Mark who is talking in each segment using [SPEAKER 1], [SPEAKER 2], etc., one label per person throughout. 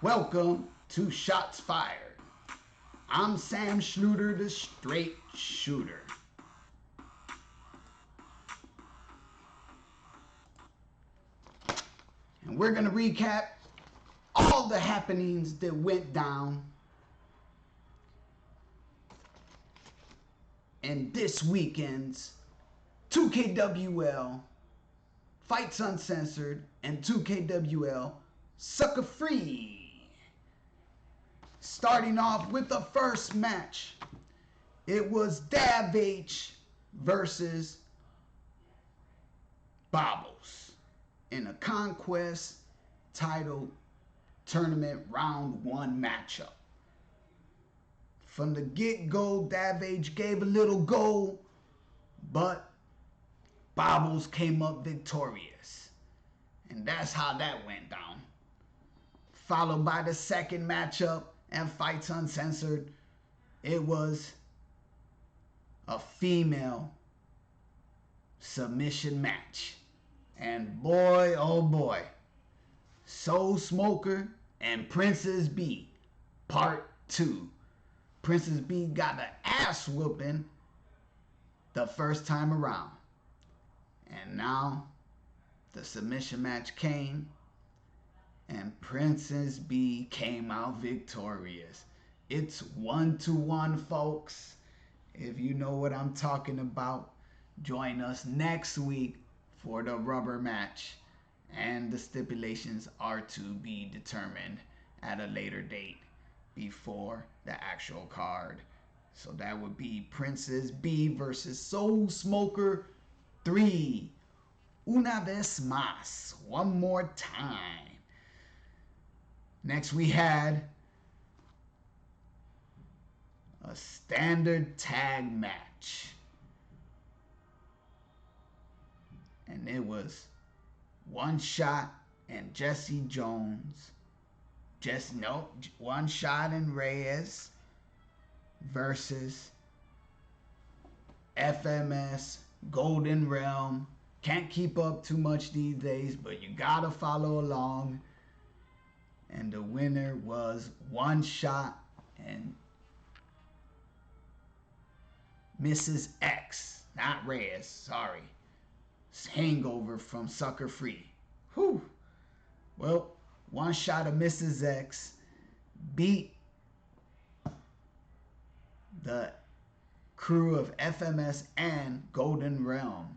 [SPEAKER 1] Welcome to Shots Fired. I'm Sam Schluter, the straight shooter. And we're going to recap all the happenings that went down in this weekend's 2KWL, Fytes Uncensored, and 2KWL, Sucka Free. Starting off with the first match, it was evey versus Bobbles in a Conquest title tournament round 1 matchup. From the get-go, evey gave a little go, but Bobbles came up victorious. And that's how that went down. Followed by the second matchup and Fytes Uncensored. It was a female submission match. And boy, oh boy, Soul Smoker and Princess B, part 2. Princess B got an ass whooping the first time around. And now the submission match came, and Princess B came out victorious. It's 1-1, folks. If you know what I'm talking about, join us next week for the rubber match. And the stipulations are to be determined at a later date before the actual card. So that would be Princess B versus Soul Smoker 3. Una vez más. One more time. Next we had a standard tag match. And it was One Shot and Jesse Jones. One Shot and Reyes versus FMS Golden Realm. Can't keep up too much these days, but you gotta follow along. And the winner was One Shot and Mrs. X, not Reyes, sorry. Hangover from Sucka Free. Whew. Well, One Shot of Mrs. X beat the crew of FMS and Golden Realm,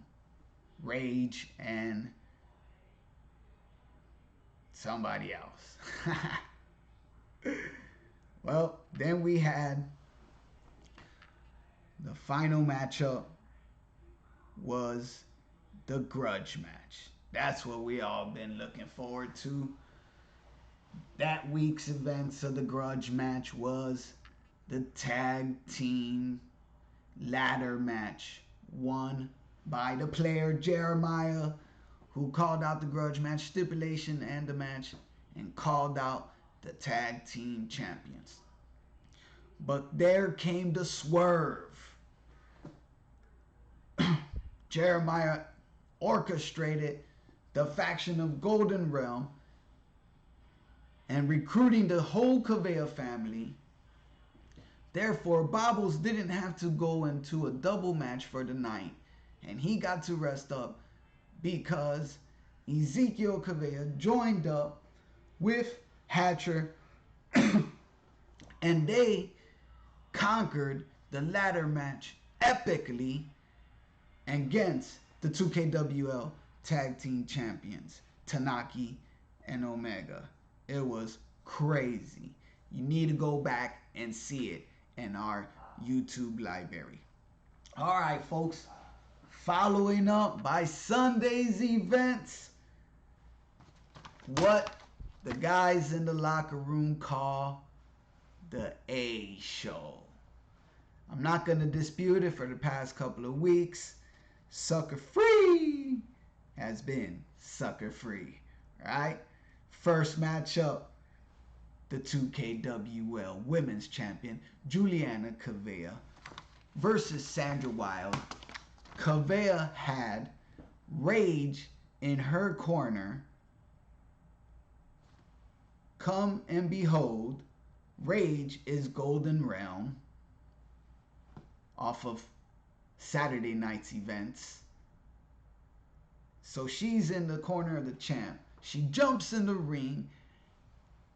[SPEAKER 1] Rage and somebody else. Well, then we had the final matchup was the grudge match. That's what we all been looking forward to. That week's events of the grudge match was the tag team ladder match won by the player Jeremiah, who called out the grudge match stipulation and the match and called out the tag team champions. But there came the swerve. Jeremiah orchestrated the faction of Golden Realm and recruiting the whole Kavea family. Therefore, Bobbles didn't have to go into a double match for the night, and he got to rest up because Ezekiel Kavea joined up with Hatcher and they conquered the ladder match epically against the 2KWL tag team champions, Tanaki and Omega. It was crazy. You need to go back and see it in our YouTube library. All right, folks. Following up by Sunday's events, what the guys in the locker room call the A show. I'm not going to dispute it. For the past couple of weeks, Sucka Free has been Sucka Free, right? First matchup, the 2KWL Women's Champion, Juliana Kavea versus Sandra Wilde. Kavea had Rage in her corner, come and behold, Rage is Golden Realm off of Saturday night's events. So she's in the corner of the champ. She jumps in the ring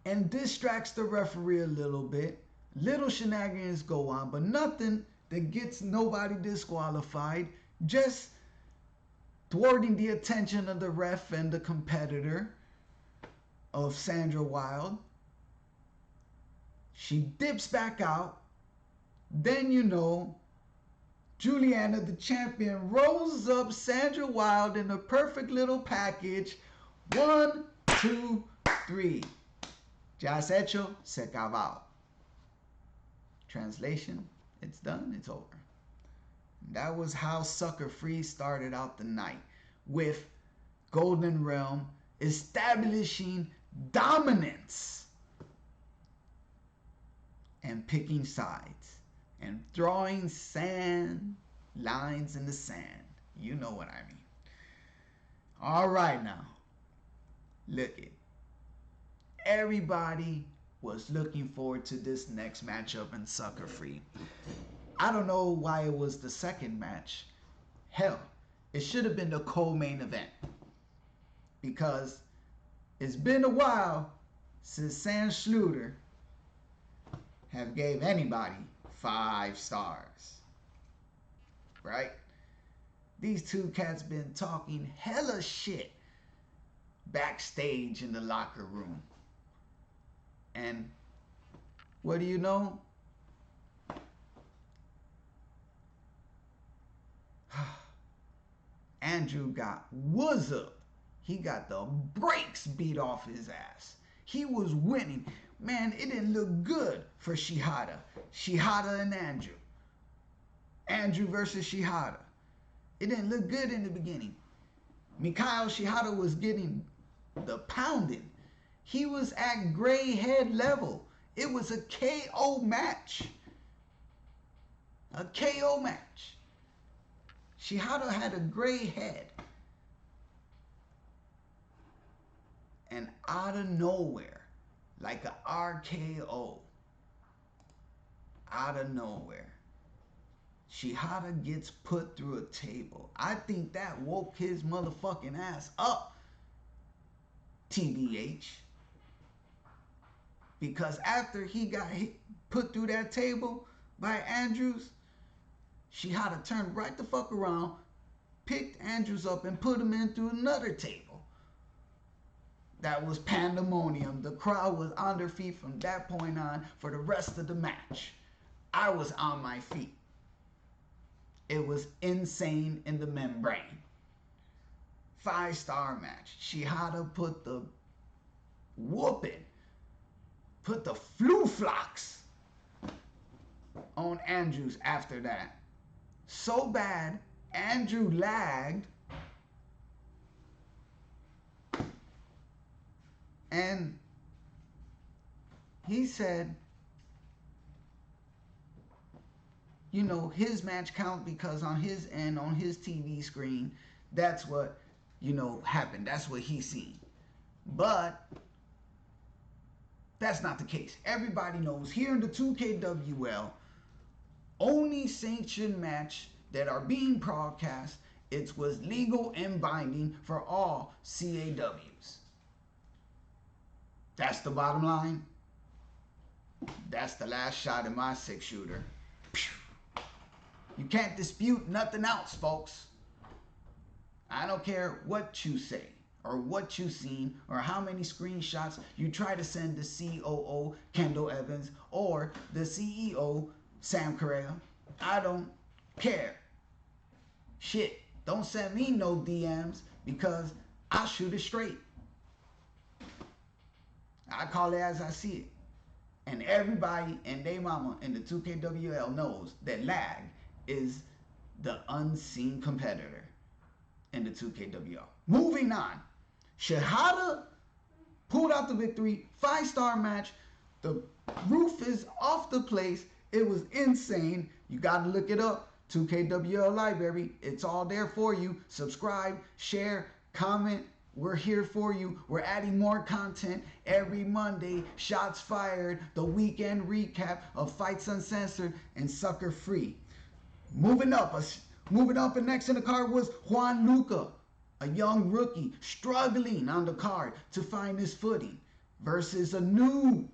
[SPEAKER 1] and distracts the referee a little bit. Little shenanigans go on, but nothing that gets nobody disqualified. Just thwarting the attention of the ref and the competitor of Sandra Wilde. She dips back out. Then you know, Juliana, the champion, rolls up Sandra Wilde in a perfect little package. 1, 2, 3. Ya has hecho, se acabó. Translation, it's done, it's over. That was how Sucker Free started out the night, with Golden Realm establishing dominance and picking sides and drawing sand lines in the sand. You know what I mean. All right now, look it. Everybody was looking forward to this next matchup in Sucker Free. I don't know why it was the second match. Hell, it should have been the co-main event, because it's been a while since Sam Schluter have gave anybody 5 stars, right? These two cats been talking hella shit backstage in the locker room. And what do you know? Andrew got up. He got the brakes beat off his ass. He was winning. Man, it didn't look good for Shihada. Shihada and Andrew. Andrew versus Shihada. It didn't look good in the beginning. Mikhail Shihada was getting the pounding. He was at gray head level. It was a KO match. A KO match. Shihada had a gray head. And out of nowhere, like a RKO, out of nowhere, Shihada gets put through a table. I think that woke his motherfucking ass up, TBH. Because after he got put through that table by Andrews, Shihada turned right the fuck around, picked Andrews up and put him in through another table. That was pandemonium. The crowd was on their feet from that point on for the rest of the match. I was on my feet. It was insane in the membrane. 5-star match. Shihada put the whooping, put the flu-flocks on Andrews after that. So bad, Andrew lagged. And he said, you know, his match count because on his end, on his TV screen, that's what, you know, happened. That's what he seen. But that's not the case. Everybody knows here in the 2KWL, only sanctioned match that are being broadcast, it was legal and binding for all CAWs. That's the bottom line. That's the last shot in my 6-shooter. You can't dispute nothing else, folks. I don't care what you say or what you seen or how many screenshots you try to send the COO, Kendall Evans, or the CEO, Sam Correa. I don't care. Shit, don't send me no DMs because I shoot it straight. I call it as I see it. And everybody and their mama in the 2KWL knows that lag is the unseen competitor in the 2KWL. Moving on. Shihada pulled out the victory. 5-star match. The roof is off the place. It was insane. You got to look it up. 2KWL Library. It's all there for you. Subscribe, share, comment, We're here for you. We're adding more content every Monday. Shots fired, the weekend recap of Fytes Uncensored and Sucker Free. Moving up, and next in the card was Juan Luca, a young rookie struggling on the card to find his footing, versus a new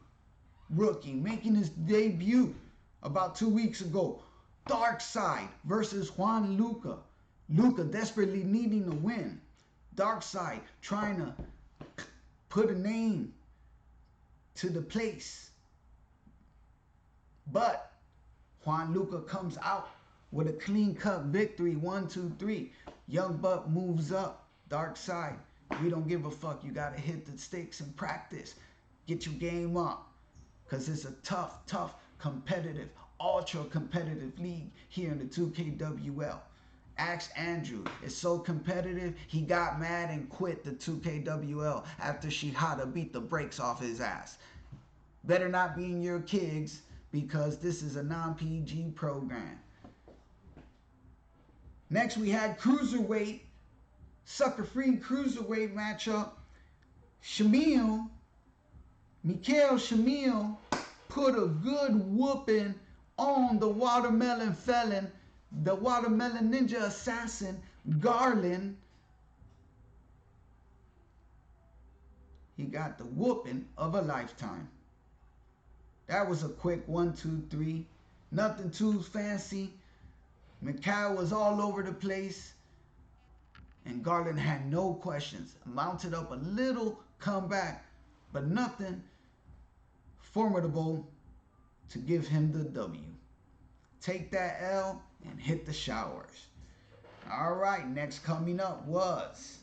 [SPEAKER 1] rookie making his debut about 2 weeks ago. Dark Side versus Juan Luca. Luca desperately needing a win. Dark Side trying to put a name to the place. But Juan Luca comes out with a clean-cut victory, 1, 2, 3. Young Buck moves up. Dark Side, we don't give a fuck. You got to hit the sticks and practice. Get your game up. Because it's a tough, competitive, ultra-competitive league here in the 2KWL. Ask Andrew. It's so competitive, he got mad and quit the 2KWL after Shihada beat the brakes off his ass. Better not be in your kids, because this is a non-PG program. Next, we had Cruiserweight, Sucker-Free Cruiserweight matchup. Mikael Shamil put a good whooping on the Watermelon Felon, the Watermelon Ninja Assassin, Garland. He got the whooping of a lifetime. That was a quick 1, 2, 3. Nothing too fancy. Mikael was all over the place, and Garland had no questions. Mounted up a little comeback, but nothing formidable to give him the W. Take that L and hit the showers. All right, next coming up was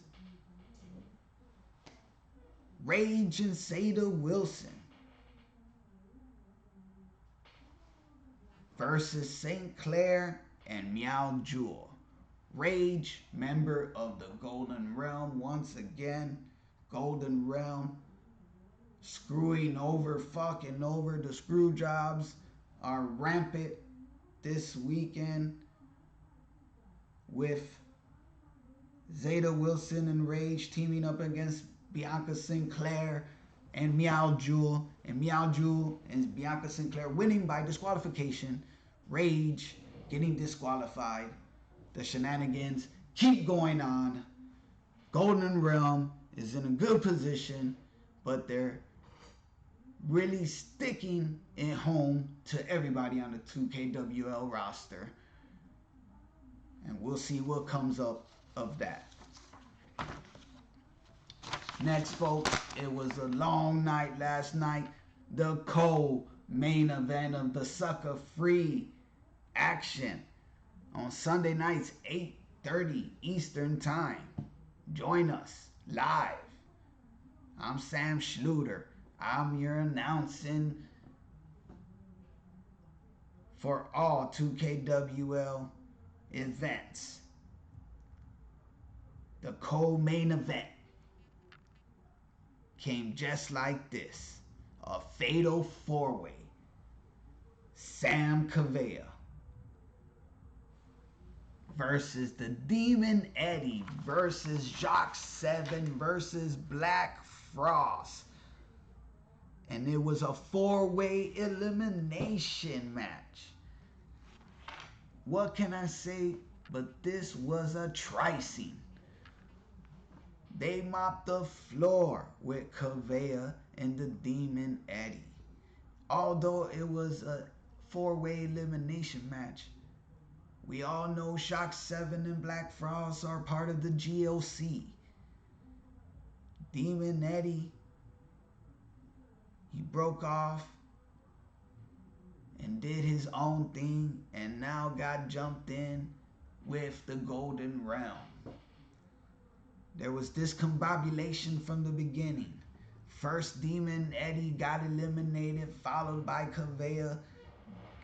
[SPEAKER 1] Rage and Zeta Wilson versus St. Clair and Meow Jewel. Rage, member of the Golden Realm once again. Golden Realm screwing over, fucking over. The screw jobs are rampant this weekend with Zeta Wilson and Rage teaming up against Bianca Sinclair and Meow Jewel. And Meow Jewel and Bianca Sinclair winning by disqualification. Rage getting disqualified. The shenanigans keep going on. Golden Realm is in a good position, but they're really sticking it home to everybody on the 2KWL roster. And we'll see what comes up of that. Next, folks, it was a long night last night. The co-main event of the Sucka Free action on Sunday nights, 8:30 Eastern Time. Join us live. I'm Sam Schluter. I'm your announcing for all 2KWL events. The co-main event came just like this. A fatal four-way. Sam Cavea versus the Demon Eddie versus Jacques 7 versus Black Frost. And it was a four-way elimination match. What can I say? But this was a tricing. They mopped the floor with Cavea and the Demon Eddie. Although it was a four-way elimination match, we all know Shock 7 and Black Frost are part of the GOC. Demon Eddie, he broke off and did his own thing and now got jumped in with the Golden Realm. There was discombobulation from the beginning. First, Demon Eddie got eliminated, followed by Cavea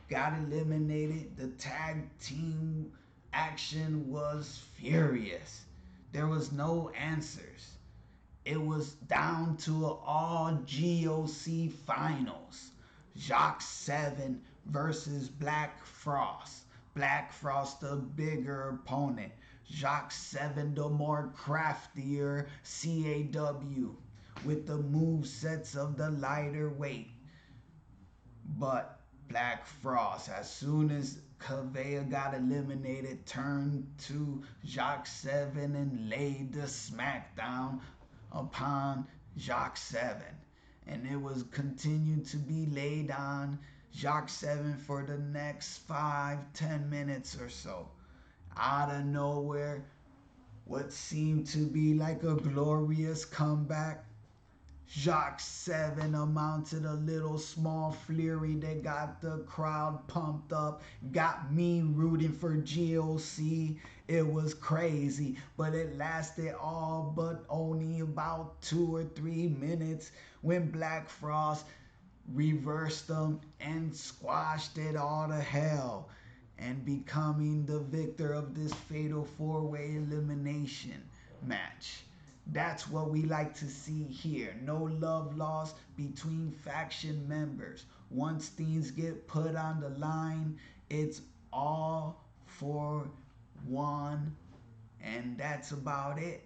[SPEAKER 1] got eliminated. The tag team action was furious. There was no answers. It was down to an all GOC finals. Jacques 7 versus Black Frost. Black Frost, the bigger opponent. Jacques 7, the more craftier CAW, with the move sets of the lighter weight. But Black Frost, as soon as Kavea got eliminated, turned to Jacques 7 and laid the smackdown upon Jacques 7. And it was continued to be laid on Jacques 7 for the next 5-10 minutes or so. Out of nowhere, what seemed to be like a glorious comeback, Jacques 7 amounted a little small flurry that got the crowd pumped up, got me rooting for GOC. It was crazy, but it lasted all but only about 2 or 3 minutes when Black Frost reversed them and squashed it all to hell, and becoming the victor of this fatal 4-way elimination match. That's what we like to see here. No love lost between faction members. Once things get put on the line, it's all for one, and that's about it.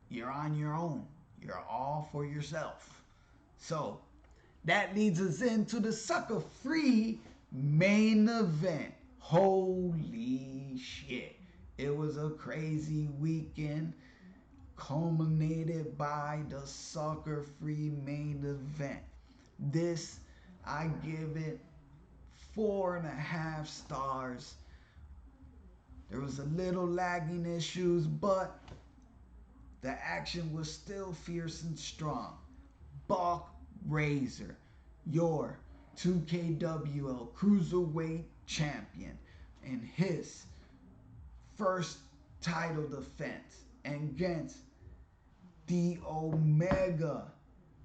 [SPEAKER 1] You're on your own. You're all for yourself. So that leads us into the Sucka free main event. Holy shit. It was a crazy weekend, culminated by the Sucka free main event. This, I give it 4.5 stars. There was a little lagging issues, but the action was still fierce and strong. Buck Razor, your 2KWL Cruiserweight Champion, in his first title defense against the Omega,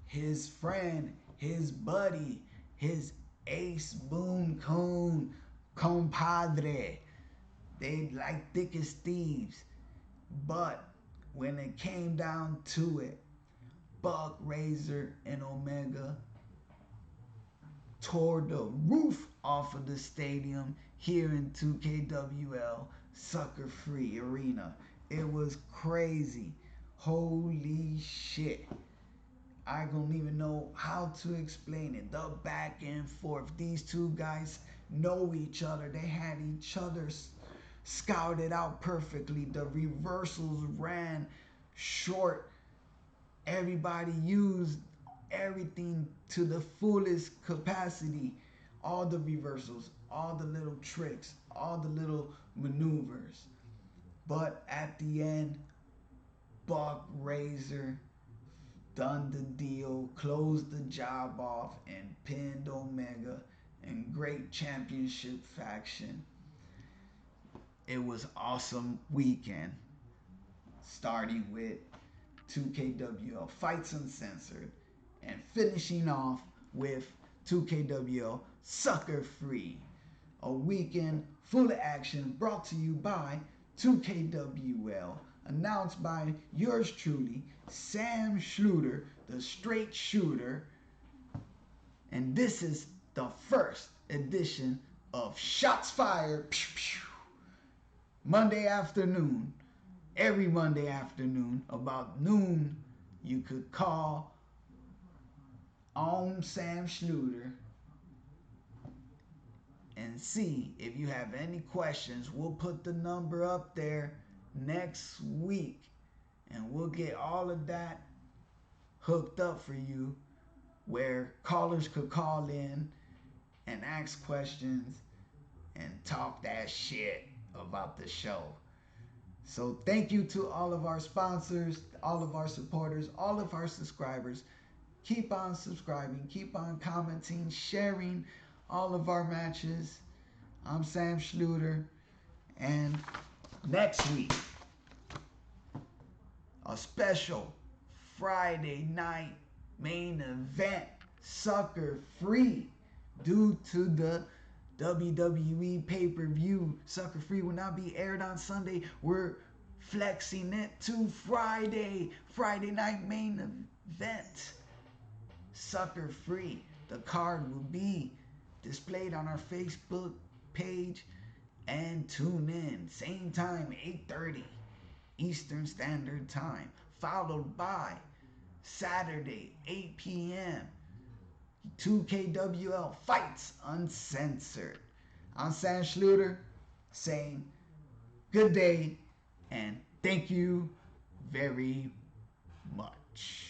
[SPEAKER 1] his friend, his buddy, his ace boom coon compadre. They like thick as thieves. But when it came down to it, Buck Razor and Omega tore the roof off of the stadium here in 2KWL Sucker Free Arena. It was crazy. Holy shit. I don't even know how to explain it. The back and forth. These two guys know each other. They had each other scouted out perfectly. The reversals ran short. Everybody used everything to the fullest capacity. All the reversals, all the little tricks, all the little maneuvers. But at the end, Buck Razor done the deal, closed the job off, and pinned Omega in great championship faction. It was awesome weekend, starting with 2KWL Fytes Uncensored and finishing off with 2KWL Sucker Free. A weekend full of action brought to you by 2KWL, announced by yours truly, Sam Schluter, the straight shooter. And this is the first edition of Shots Fired. Pew, pew. Monday afternoon, every Monday afternoon, about noon, you could call on Sam Schluter and see if you have any questions. We'll put the number up there next week, and we'll get all of that hooked up for you, where callers could call in and ask questions and talk that shit about the show. So thank you to all of our sponsors, all of our supporters, all of our subscribers. Keep on subscribing, keep on commenting, sharing all of our matches. I'm Sam Schluter, and next week, a special Friday night main event, Sucker Free, due to the WWE pay-per-view. Sucker Free will not be aired on Sunday. We're flexing it to Friday night main event, Sucker Free. The card will be displayed on our Facebook page, and tune in same time, 8:30 Eastern Standard Time, followed by Saturday, 8 p.m., 2KWL Fytes Uncensored. I'm Sam Schluter saying good day and thank you very much.